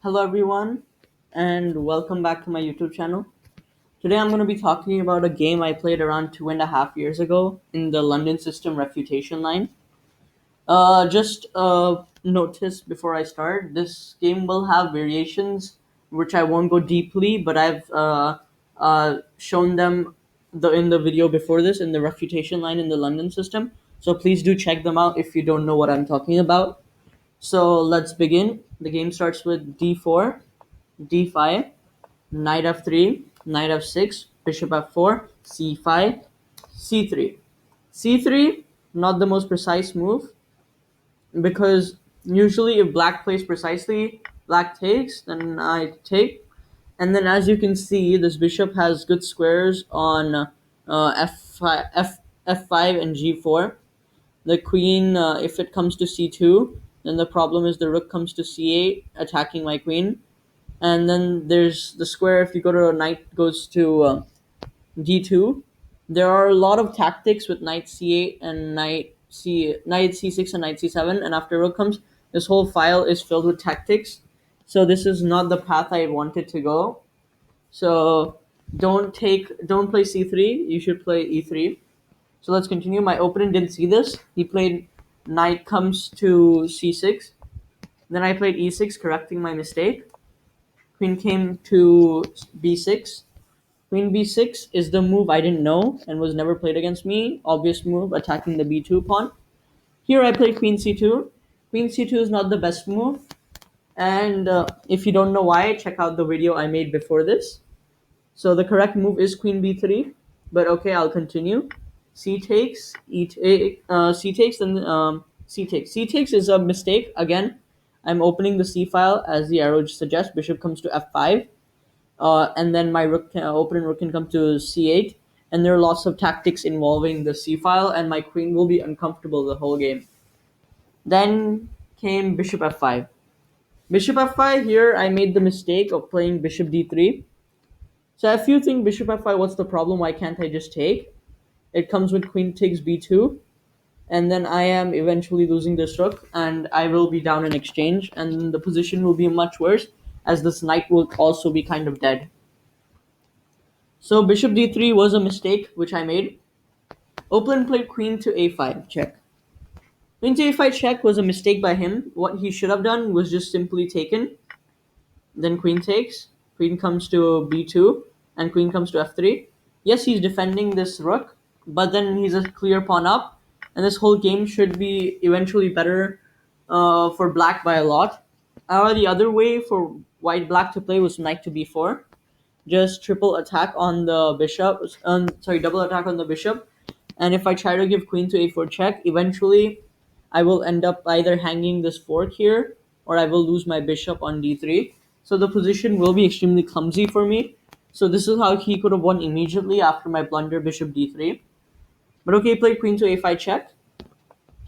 Hello, everyone, and welcome back to my YouTube channel. Today, I'm going to be talking about a game I played around 2.5 years ago in the London System Refutation line. Just notice before I start, this game will have variations which I won't go deeply, but I've shown them in the video before this in the refutation line in the London system. So please do check them out if you don't know what I'm talking about. So let's begin. The game starts with d4, d5, knight f3, knight f6, bishop f4, c5, c3. c3, not the most precise move because usually if black plays precisely, black takes, then I take. And then as you can see, this bishop has good squares on f5, f5 and g4. The queen, if it comes to c2, then the problem is the rook comes to c8, attacking my queen. And then there's the square. If you go to knight goes to d2, there are a lot of tactics with knight c8 and knight c6 and knight c7. And after rook comes, this whole file is filled with tactics. So this is not the path I wanted to go. So don't play c3. You should play e3. So let's continue. My opponent didn't see this. He played knight comes to c6. Then I played e6, correcting my mistake. Queen came to b6. Queen b6 is the move I didn't know and was never played against me. Obvious move, attacking the b2 pawn. Here I played queen c2. Queen c2 is not the best move. And if you don't know why, check out the video I made before this. So the correct move is queen b3. But okay, I'll continue. C takes, C takes, then C takes. C takes is a mistake. Again, I'm opening the C file as the arrow suggests. Bishop comes to f5. And then my opponent rook can come to c8, and there are lots of tactics involving the c file, and my queen will be uncomfortable the whole game. Then came bishop f5. Bishop f5, here I made the mistake of playing bishop d3. So if you think bishop f5, what's the problem? Why can't I just take? It comes with queen takes b2, and then I am eventually losing this rook, and I will be down in exchange, and the position will be much worse, as this knight will also be kind of dead. So bishop d3 was a mistake which I made. Opponent played queen to a5 check. Queen to a5 check was a mistake by him. What he should have done was just simply taken. Then queen takes. Queen comes to b2 and queen comes to f3. Yes, he's defending this rook, but then he's a clear pawn up, and this whole game should be eventually better for black by a lot. The other way for white black to play was knight to b4. Just triple attack on the bishop. Double attack on the bishop. And if I try to give queen to a4 check, eventually I will end up either hanging this fork here or I will lose my bishop on d3. So the position will be extremely clumsy for me. So this is how he could have won immediately after my blunder bishop d3. But okay, played queen to a5 check.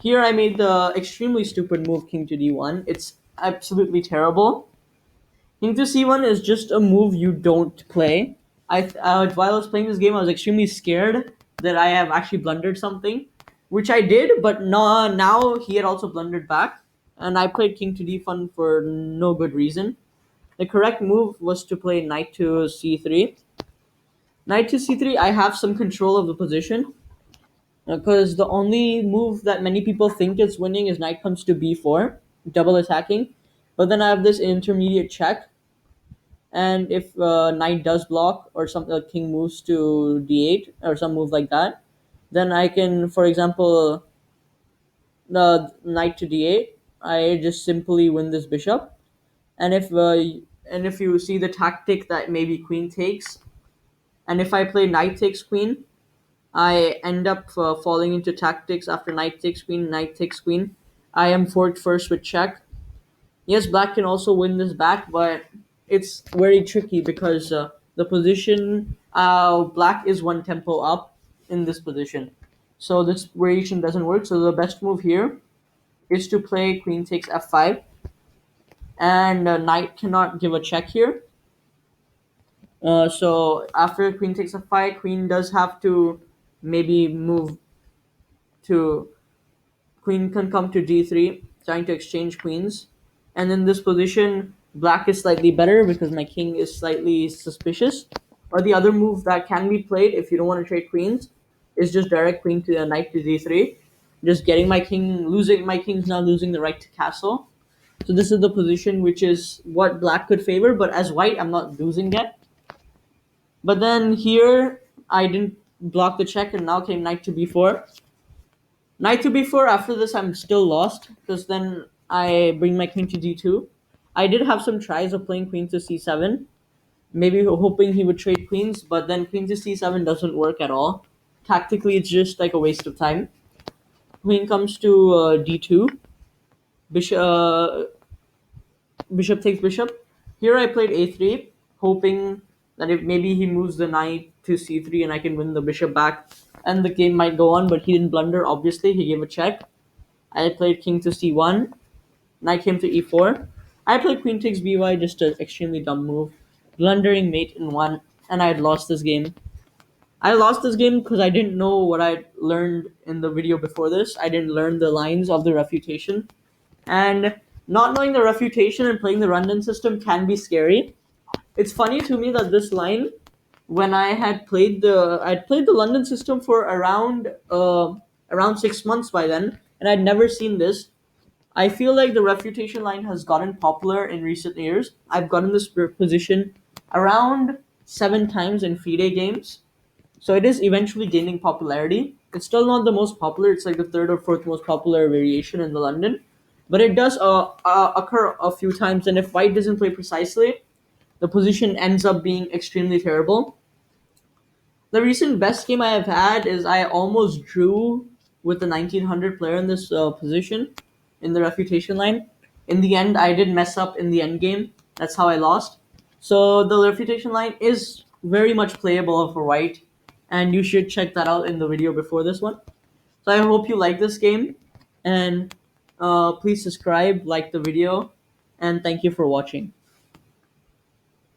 Here I made the extremely stupid move king to d1. It's absolutely terrible. King to c1 is just a move you don't play. While I was playing this game, I was extremely scared that I have actually blundered something, which I did, but no, now he had also blundered back, and I played king to d1 for no good reason. The correct move was to play knight to c3. Knight to c3, I have some control of the position, because the only move that many people think is winning is knight comes to b4, double attacking. But then I have this intermediate check, and if knight does block or something, king moves to d8 or some move like that, then I can, for example, the knight to d8, I just simply win this bishop. And if you see the tactic that maybe queen takes, and if I play knight takes queen, I end up falling into tactics. After knight takes queen, knight takes queen, I am forked first with check. Yes, black can also win this back, but it's very tricky because the position, black is one tempo up in this position. So this variation doesn't work. So the best move here is to play queen takes f5, and knight cannot give a check here. So after queen takes f5, queen does have to maybe move to, queen can come to d3, trying to exchange queens. And in this position, Black is slightly better because my king is slightly suspicious. Or the other move that can be played if you don't want to trade queens is just direct queen to knight to d3, just getting my king losing. My king's now losing the right to castle. So this is the position which is what black could favor, but as white, I'm not losing yet. But then here, I didn't block the check, and now came knight to b4. Knight to b4. After this, I'm still lost because then I bring my king to d2. I did have some tries of playing queen to c7, maybe hoping he would trade queens, but then queen to c7 doesn't work at all. Tactically, it's just like a waste of time. Queen comes to d2. Bishop, bishop takes bishop. Here I played a3, hoping that if maybe he moves the knight to c3 and I can win the bishop back, and the game might go on. But he didn't blunder. Obviously, he gave a check. I played king to c1. Knight came to e4. I played queen takes by, just an extremely dumb move, blundering mate in one, and I had lost this game. I lost this game because I didn't know what I learned in the video before this. I didn't learn the lines of the refutation. And not knowing the refutation and playing the rundown system can be scary. It's funny to me that this line, when I'd played the London system for around 6 months by then, and I'd never seen this. I feel like the refutation line has gotten popular in recent years. I've gotten this position around 7 times in FIDE games, so it is eventually gaining popularity. It's still not the most popular. It's like the third or fourth most popular variation in the London, but it does occur a few times. And if white doesn't play precisely, the position ends up being extremely terrible. The recent best game I have had is I almost drew with the 1900 player in this position in the refutation line. In the end, I did mess up in the end game. That's how I lost. So the refutation line is very much playable for white, and you should check that out in the video before this one. So I hope you like this game, and please subscribe, like the video, and thank you for watching.